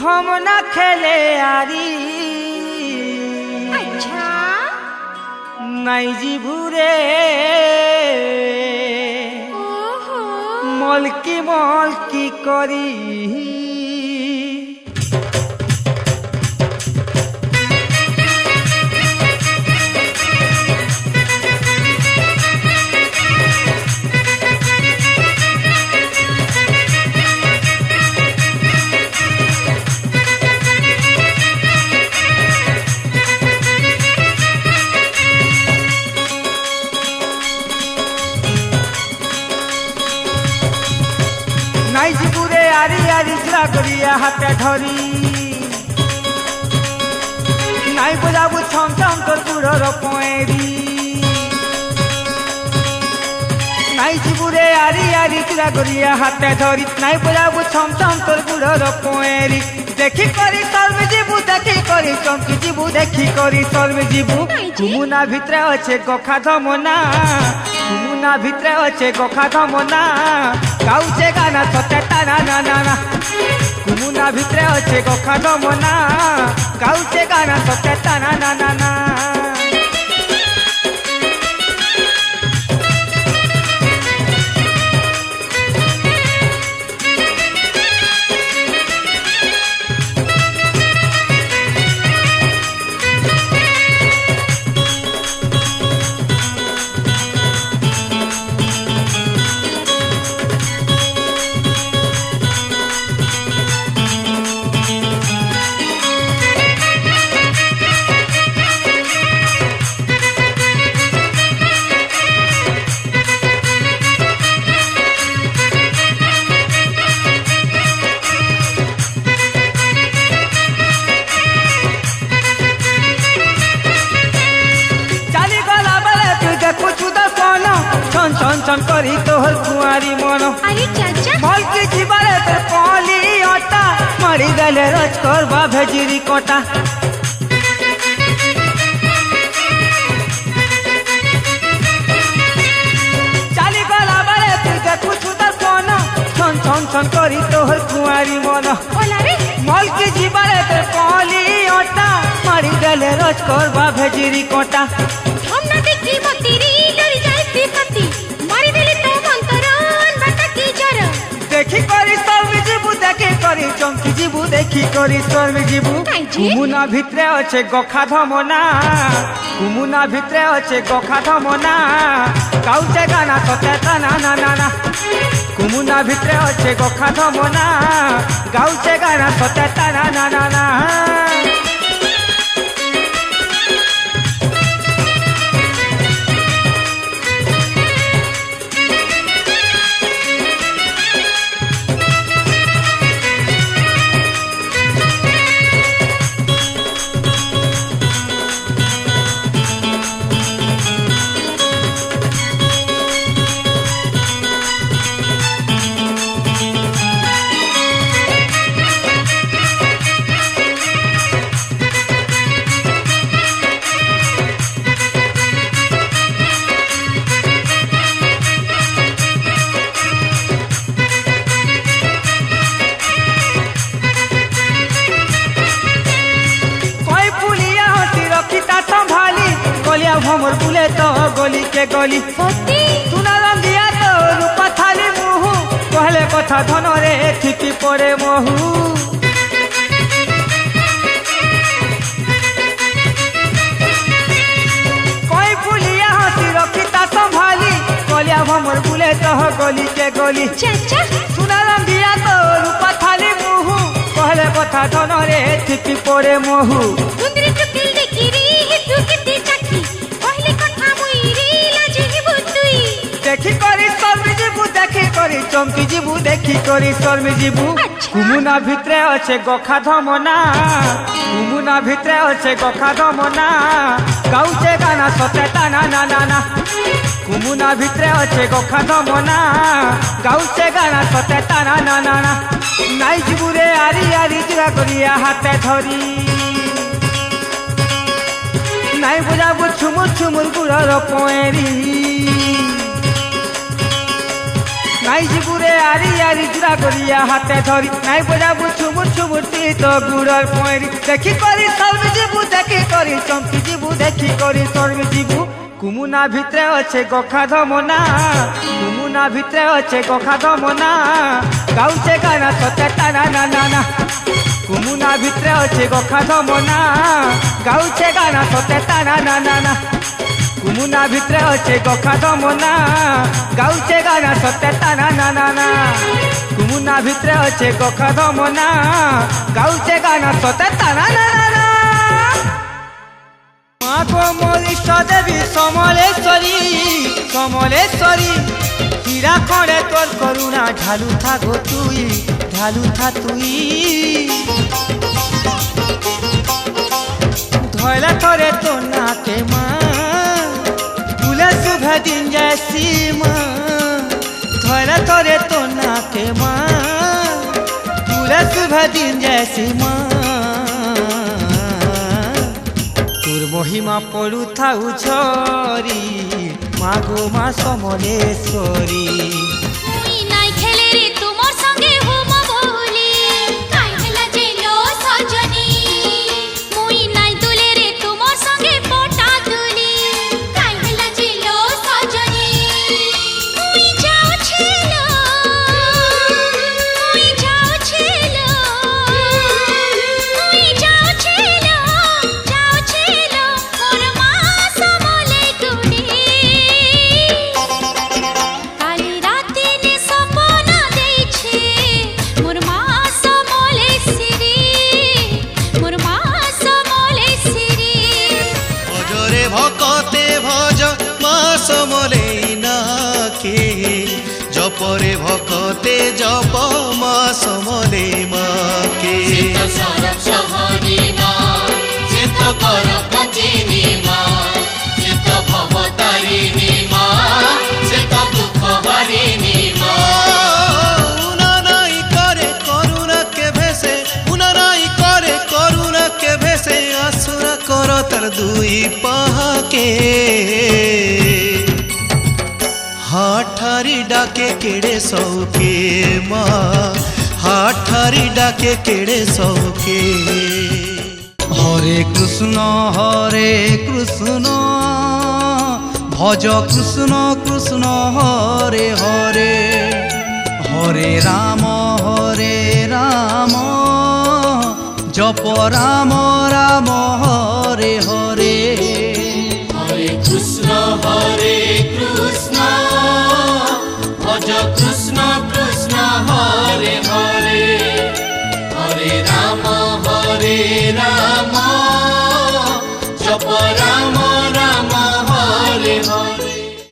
हम ना खेले आरी अच्छा नहीं जीबू रे मलकी मलकी करी নাই জীবুরে আরি আরি জুড়া করিয়া হাতে ধরি নাই বোঝাবু ছম ছম তোর বুড়োর পয়েরি নাই জীবুরে আরি আরি জুড়া করিয়া হাতে ধরি নাই বোঝাবু ছম ছম তোর বুড়োর পয়েরি দেখি করি সর্বে জীবু দেখি করি চমকি জীবু দেখি করি সর্বে জীবু কুমুনা ভিতরে আছে গখা ধমনা কুমুনা ভিতরে আছে গখা ধমনা গাউছে গানা সতে টানা না না না কুমুনা ভিতরে আছে গখা ধমনা গাউছে গানা সতে টানা না না না ছন ছন করি তোর কুয়ারি মন আরে চাচা মলকি জীবনে তোর পলি অটা মারি দেলে রোজ করবা ভেজিরি কটা চালি গলা বেলে তুই দেখুছু তোর কোন ছন ছন ছন করি তোর কুয়ারি মন মলকি জীবনে তোর পলি অটা মারি দেলে রোজ করবা ভেজিরি কটা আমরা দেখি মতিরি লড়ি যাইতে পাতি মারি দিলি তো মন্তরন বাটা কি জর দেখি করি সর্বে জীবু দেখি করি চমকি জীবু দেখি করি সর্বে জীবু কুমুনা ভিতরে আছে গখা ধমনা কুমুনা ভিতরে আছে গখা ধমনা গাউছে গানা সতে টানা না না না কুমুনা ভিতরে আছে গখা ধমনা গাউছে গানা সতে টানা না না না भमर बुले तो गली के गली सुना रंगिया तो रूपा थाली मुहु कहले कथा धन रे थिपी पड़े महु कोई फुलिया हसी रखिता संभाली कलिया भमर बुले तो गली के गली सुना रंगिया तो रूपा थाली मुहु कहले कथा धन रे थिपी पड़े महु देखी करी सर्वे जीबू देखी करी चमकी जीबू देखी करी सर्वे जीबू कुमुना भितरे अच्छे गखा धमना कुमुना भितरे अच्छे गखा धमना गाउचे गाना सते टाना ना ना ना कुमुना भितरे अच्छे गखा धमना गाउचे गाना सते टाना ना ना ना नाई जीबू रे आरी आरी जुड़ा करिया हाथे धरी नाई बुझाबू छुमुर छुमुर गुड़र पएरी নাই জিবুরে আরি আরি জুড়া করিয়া হাতে ধরি নাই বজাবু ছুমুর ছুমুর তো গুড়র পয়েরি দেখি করি সর্বে জিবু দেখি করি চমকি জিবু দেখি করি সর্বে জিবু কুমুনা ভিতরে আছে গখা ধমনা কুমুনা ভিতরে আছে গখা ধমনা গাউছে গানা সতে টানা না না না কুমুনা ভিতরে আছে গখা ধমনা গাউছে গানা সতে টানা না না না কুমুনা ভিতরে আছে গখা ধমনা গাউছে গানা সতে টানা না না না কুমুনা ভিতরে আছে গখা ধমনা গাউছে গানা সতে টানা না না না মা গো মোর ইষ্ট দেবী সমলেশ্বরী সমলেশ্বরী হীরা খড়ে তোর করুণা ঢালু থাকো তুই ঢালু থা তুই ধয়লা থরে তো নাকে মা তুলে শুভে দিন জैसी মা ধয়লা থরে তো নাকে মা তুলে শুভে দিন जैसी মা তোর মহিমা পড়ু থাউ ঝরি মাগো মা সমলেশ্বরী মুই নাই খেলে রে তোমার সঙ্গে হোমা বলি কাই হেলা জেলো সজনী মুই নাই দুলে রে তোমার সঙ্গে পটা দুলি কাই হেলা জেলো সজনী মুই যাও ছেলো মুই যাও ছেলো মুই যাও ছেলো মোর মা সমলে গুনি কালি রাতে নে সপন দেইছে মোর মা সমলে সিরি মোর মা সমলে সিরি ভজরে ভকতে ভজ মা সমলে নাকে জপরে ভকতে জপ মা সমলে মাকে সরব সহনী মা চিত্ত কর গতিনী মা চিত্ত ভবতারিণী মা চিত্ত দুঃখ হারিণী মা উনারাই করে করুণাকে ভেসে উনারাই করে করুণাকে ভেসে আসুরা কর তার দুই পাহাকে হাঠারি ডাকে কেড়ে সৌকে মা হাঠারি ডাকে কেড়ে সৌকে হরে কৃষ্ণ ভজ কৃষ্ণ কৃষ্ণ হরে হরে হরে রাম জপ রাম রাম